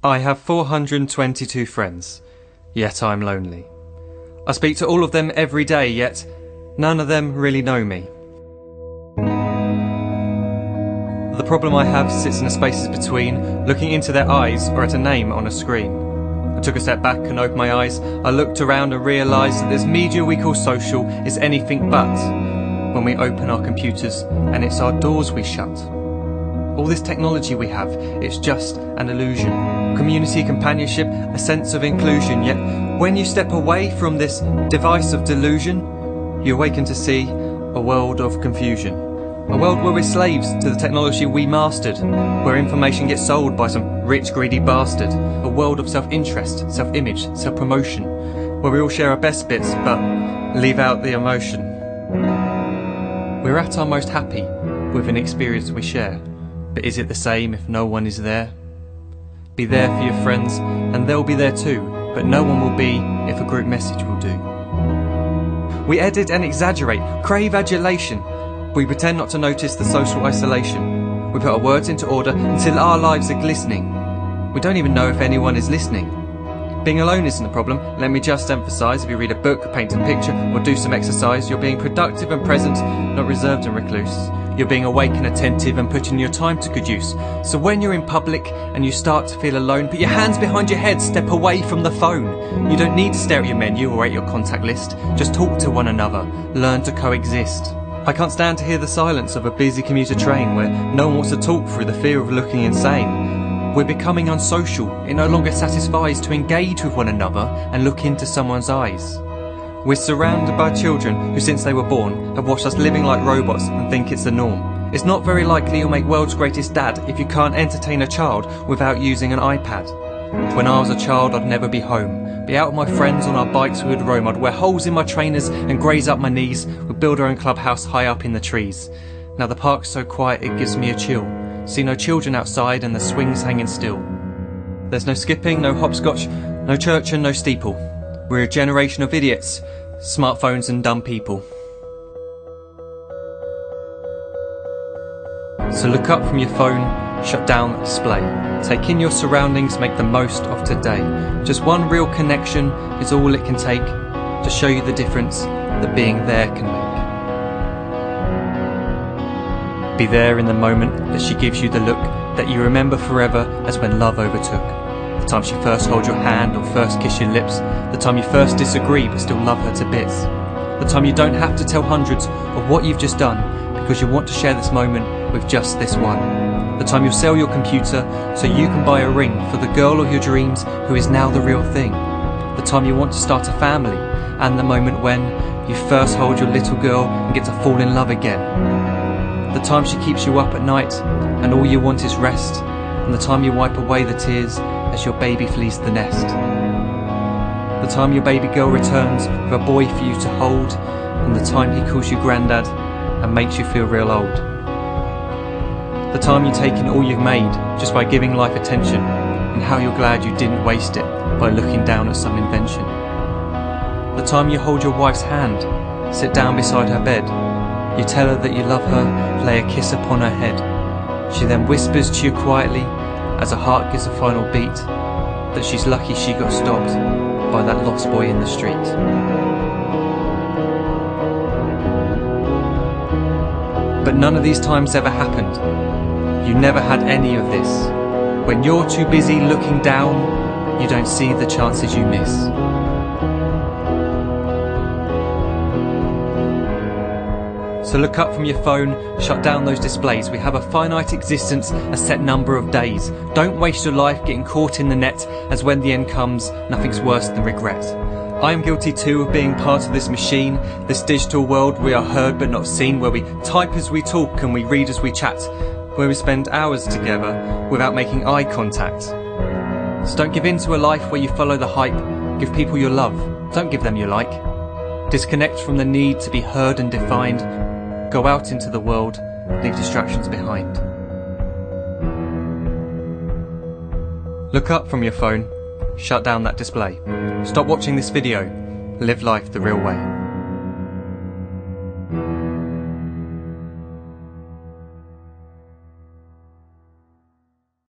I have 422 friends, yet I'm lonely. I speak to all of them every day, yet none of them really know me. The problem I have sits in the spaces between looking into their eyes or at a name on a screen. I took a step back and opened my eyes. I looked around and realised that this media we call social is anything but when we open our computers and it's our doors we shut. All this technology we have, it's just an illusion. Community, companionship, a sense of inclusion. Yet when you step away from this device of delusion, you awaken to see a world of confusion. A world where we're slaves to the technology we mastered, where information gets sold by some rich, greedy bastard. A world of self-interest, self-image, self-promotion, where we all share our best bits but leave out the emotion. We're at our most happy with an experience we share. But is it the same if no one is there? Be there for your friends and they'll be there too, but no one will be if a group message will do. We edit and exaggerate, crave adulation. We pretend not to notice the social isolation. We put our words into order until our lives are glistening. We don't even know if anyone is listening. Being alone isn't a problem, let me just emphasise. If you read a book, paint a picture or do some exercise, you're being productive and present, not reserved and recluse. You're being awake and attentive and putting your time to good use. So when you're in public and you start to feel alone, put your hands behind your head, step away from the phone. You don't need to stare at your menu or at your contact list. Just talk to one another, learn to coexist. I can't stand to hear the silence of a busy commuter train where no one wants to talk through the fear of looking insane. We're becoming unsocial. It no longer satisfies to engage with one another and look into someone's eyes. We're surrounded by children who since they were born have watched us living like robots and think it's the norm. It's not very likely you'll make world's greatest dad if you can't entertain a child without using an iPad. When I was a child I'd never be home. Be out with my friends on our bikes we would roam. I'd wear holes in my trainers and graze up my knees. We'd build our own clubhouse high up in the trees. Now the park's so quiet it gives me a chill. See no children outside and the swings hanging still. There's no skipping, no hopscotch, no church and no steeple. We're a generation of idiots, smartphones and dumb people. So look up from your phone, shut down the display. Take in your surroundings, make the most of today. Just one real connection is all it can take to show you the difference that being there can make. Be there in the moment that she gives you the look that you remember forever as when love overtook. The time she first holds your hand or first kiss your lips. The time you first disagree but still love her to bits. The time you don't have to tell hundreds of what you've just done because you want to share this moment with just this one. The time you'll sell your computer so you can buy a ring for the girl of your dreams who is now the real thing. The time you want to start a family and the moment when you first hold your little girl and get to fall in love again. The time she keeps you up at night and all you want is rest. And the time you wipe away the tears as your baby flees the nest. The time your baby girl returns with a boy for you to hold, and the time he calls you granddad and makes you feel real old. The time you take in all you've made just by giving life attention, and how you're glad you didn't waste it by looking down at some invention. The time you hold your wife's hand, sit down beside her bed, you tell her that you love her, lay a kiss upon her head. She then whispers to you quietly as her heart gives a final beat that she's lucky she got stopped by that lost boy in the street. But none of these times ever happened. You never had any of this. When you're too busy looking down, you don't see the chances you miss. So look up from your phone, shut down those displays. We have a finite existence, a set number of days. Don't waste your life getting caught in the net, as when the end comes, nothing's worse than regret. I am guilty too of being part of this machine, this digital world we are heard but not seen, where we type as we talk and we read as we chat, where we spend hours together without making eye contact. So don't give in to a life where you follow the hype. Give people your love, don't give them your like. Disconnect from the need to be heard and defined. Go out into the world, leave distractions behind. Look up from your phone, shut down that display. Stop watching this video, live life the real way.